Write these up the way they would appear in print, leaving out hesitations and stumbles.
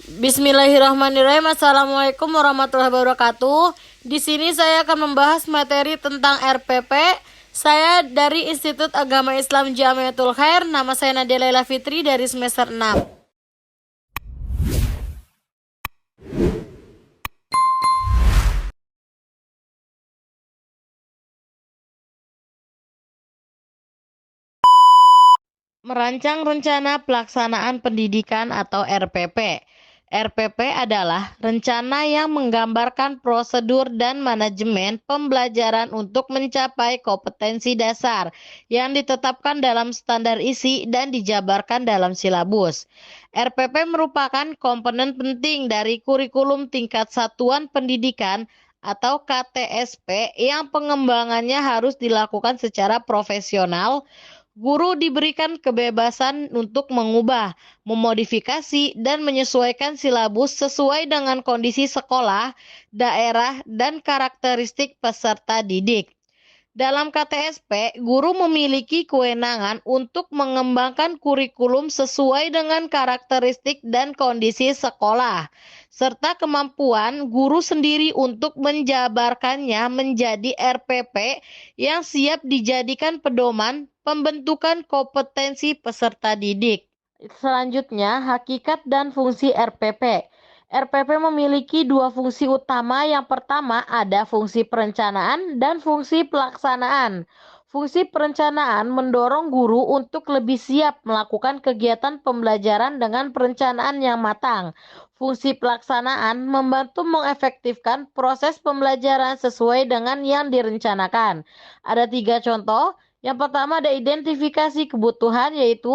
Bismillahirrahmanirrahim. Assalamualaikum warahmatullahi wabarakatuh. Di sini saya akan membahas materi tentang RPP. Saya dari Institut Agama Islam Jamiatul Khair. Nama saya Nadia Laila Fitri dari semester 6. Merancang Rencana Pelaksanaan Pendidikan atau RPP. RPP adalah rencana yang menggambarkan prosedur dan manajemen pembelajaran untuk mencapai kompetensi dasar yang ditetapkan dalam standar isi dan dijabarkan dalam silabus. RPP merupakan komponen penting dari kurikulum tingkat satuan pendidikan atau KTSP yang pengembangannya harus dilakukan secara profesional. Guru diberikan kebebasan untuk mengubah, memodifikasi, dan menyesuaikan silabus sesuai dengan kondisi sekolah, daerah, dan karakteristik peserta didik. Dalam KTSP, guru memiliki kewenangan untuk mengembangkan kurikulum sesuai dengan karakteristik dan kondisi sekolah, serta kemampuan guru sendiri untuk menjabarkannya menjadi RPP yang siap dijadikan pedoman pembentukan kompetensi peserta didik. Selanjutnya, hakikat dan fungsi RPP. RPP memiliki dua fungsi utama. Yang pertama ada fungsi perencanaan dan fungsi pelaksanaan. Fungsi perencanaan mendorong guru untuk lebih siap melakukan kegiatan pembelajaran dengan perencanaan yang matang. Fungsi pelaksanaan membantu mengefektifkan proses pembelajaran sesuai dengan yang direncanakan. Ada 3 contoh. Yang pertama ada identifikasi kebutuhan, yaitu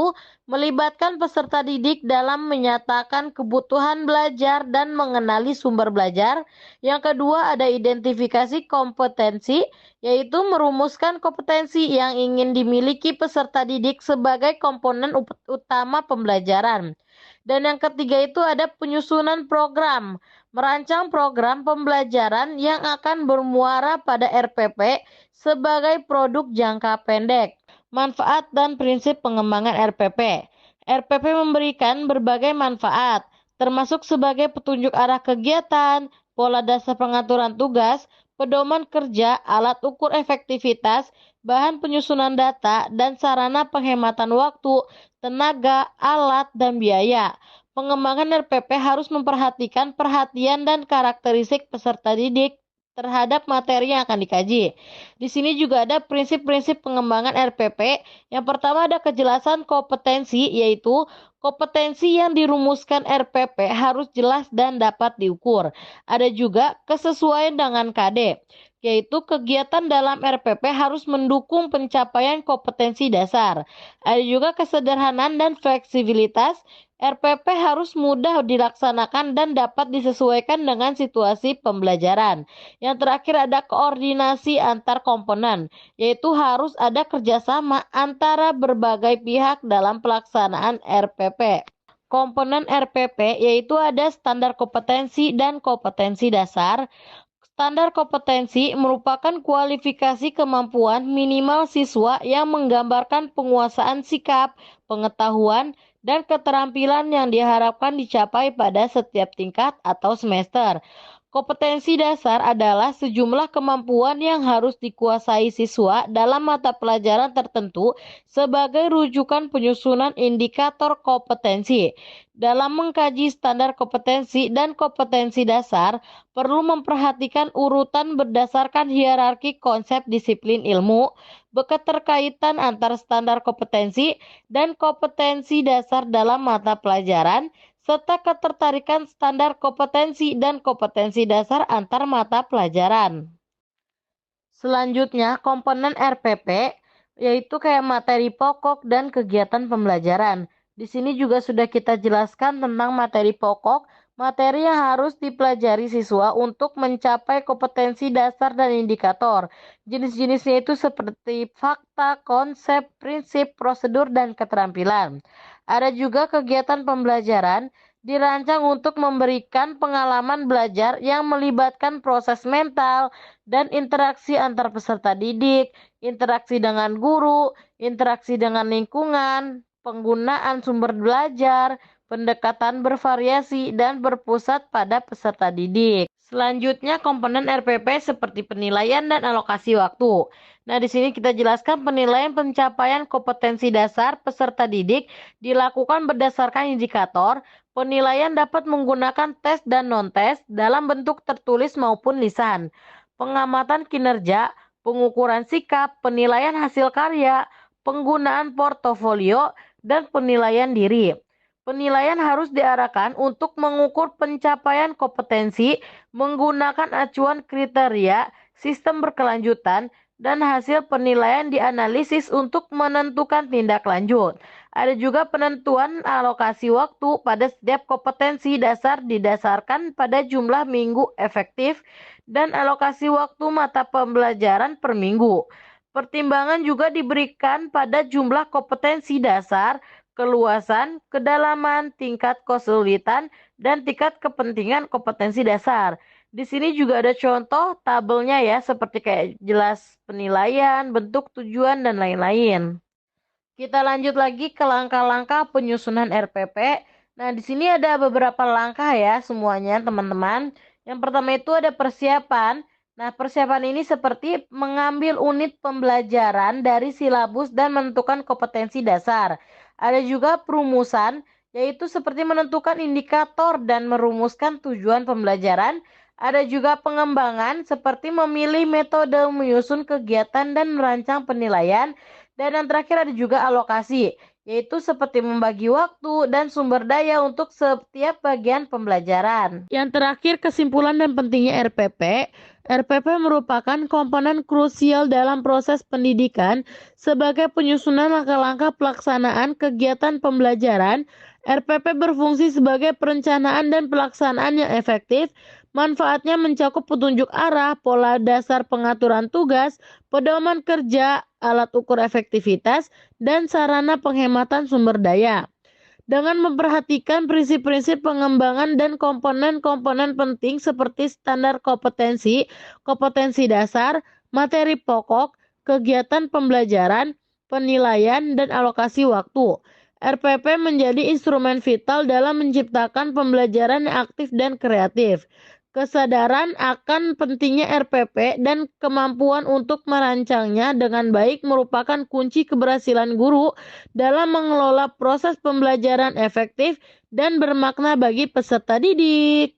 melibatkan peserta didik dalam menyatakan kebutuhan belajar dan mengenali sumber belajar. Yang kedua ada identifikasi kompetensi, yaitu merumuskan kompetensi yang ingin dimiliki peserta didik sebagai komponen utama pembelajaran. Dan yang ketiga itu ada penyusunan program, merancang program pembelajaran yang akan bermuara pada RPP sebagai produk jangka pendek. Manfaat dan prinsip pengembangan RPP. RPP memberikan berbagai manfaat, termasuk sebagai petunjuk arah kegiatan, pola dasar pengaturan tugas, pedoman kerja, alat ukur efektivitas, bahan penyusunan data, dan sarana penghematan waktu, tenaga, alat, dan biaya. Pengembangan RPP harus memperhatikan perhatian dan karakteristik peserta didik terhadap materi yang akan dikaji. Di sini juga ada prinsip-prinsip pengembangan RPP. Yang pertama ada kejelasan kompetensi, yaitu kompetensi yang dirumuskan RPP harus jelas dan dapat diukur. Ada juga kesesuaian dengan KD, yaitu kegiatan dalam RPP harus mendukung pencapaian kompetensi dasar. Ada juga kesederhanaan dan fleksibilitas. RPP harus mudah dilaksanakan dan dapat disesuaikan dengan situasi pembelajaran. Yang terakhir ada koordinasi antar komponen, yaitu harus ada kerjasama antara berbagai pihak dalam pelaksanaan RPP. Komponen RPP yaitu ada standar kompetensi dan kompetensi dasar. Standar kompetensi merupakan kualifikasi kemampuan minimal siswa yang menggambarkan penguasaan sikap, pengetahuan, dan keterampilan yang diharapkan dicapai pada setiap tingkat atau semester. Kompetensi dasar adalah sejumlah kemampuan yang harus dikuasai siswa dalam mata pelajaran tertentu sebagai rujukan penyusunan indikator kompetensi. Dalam mengkaji standar kompetensi dan kompetensi dasar, perlu memperhatikan urutan berdasarkan hierarki konsep disiplin ilmu, keterkaitan antar standar kompetensi dan kompetensi dasar dalam mata pelajaran, serta ketertarikan standar kompetensi dan kompetensi dasar antar mata pelajaran. Selanjutnya, komponen RPP yaitu kayak materi pokok dan kegiatan pembelajaran. Di sini juga sudah kita jelaskan tentang materi pokok, materi yang harus dipelajari siswa untuk mencapai kompetensi dasar dan indikator. Jenis-jenisnya itu seperti fakta, konsep, prinsip, prosedur, dan keterampilan. Ada juga kegiatan pembelajaran dirancang untuk memberikan pengalaman belajar yang melibatkan proses mental dan interaksi antar peserta didik, interaksi dengan guru, interaksi dengan lingkungan, penggunaan sumber belajar, pendekatan bervariasi, dan berpusat pada peserta didik. Selanjutnya komponen RPP seperti penilaian dan alokasi waktu. Nah, di sini kita jelaskan penilaian pencapaian kompetensi dasar peserta didik dilakukan berdasarkan indikator. Penilaian dapat menggunakan tes dan non-tes dalam bentuk tertulis maupun lisan. Pengamatan kinerja, pengukuran sikap, penilaian hasil karya, penggunaan portofolio, dan penilaian diri. Penilaian harus diarahkan untuk mengukur pencapaian kompetensi menggunakan acuan kriteria, sistem berkelanjutan, dan hasil penilaian dianalisis untuk menentukan tindak lanjut. Ada juga penentuan alokasi waktu pada setiap kompetensi dasar didasarkan pada jumlah minggu efektif dan alokasi waktu mata pembelajaran per minggu. Pertimbangan juga diberikan pada jumlah kompetensi dasar, keluasan, kedalaman, tingkat kesulitan, dan tingkat kepentingan kompetensi dasar. Di sini juga ada contoh tabelnya ya, seperti kayak jelas penilaian, bentuk, tujuan, dan lain-lain. Kita lanjut lagi ke langkah-langkah penyusunan RPP. Nah, di sini ada beberapa langkah ya semuanya, teman-teman. Yang pertama itu ada persiapan. Nah, persiapan ini seperti mengambil unit pembelajaran dari silabus dan menentukan kompetensi dasar. Ada juga perumusan, yaitu seperti menentukan indikator dan merumuskan tujuan pembelajaran. Ada juga pengembangan, seperti memilih metode menyusun kegiatan dan merancang penilaian. Dan yang terakhir ada juga alokasi, yaitu seperti membagi waktu dan sumber daya untuk setiap bagian pembelajaran. Yang terakhir, kesimpulan dan pentingnya RPP. RPP merupakan komponen krusial dalam proses pendidikan sebagai penyusunan langkah-langkah pelaksanaan kegiatan pembelajaran. RPP berfungsi sebagai perencanaan dan pelaksanaan yang efektif. Manfaatnya mencakup petunjuk arah, pola dasar pengaturan tugas, pedoman kerja, alat ukur efektivitas, dan sarana penghematan sumber daya. Dengan memperhatikan prinsip-prinsip pengembangan dan komponen-komponen penting seperti standar kompetensi, kompetensi dasar, materi pokok, kegiatan pembelajaran, penilaian, dan alokasi waktu, RPP menjadi instrumen vital dalam menciptakan pembelajaran yang aktif dan kreatif. Kesadaran akan pentingnya RPP dan kemampuan untuk merancangnya dengan baik merupakan kunci keberhasilan guru dalam mengelola proses pembelajaran efektif dan bermakna bagi peserta didik.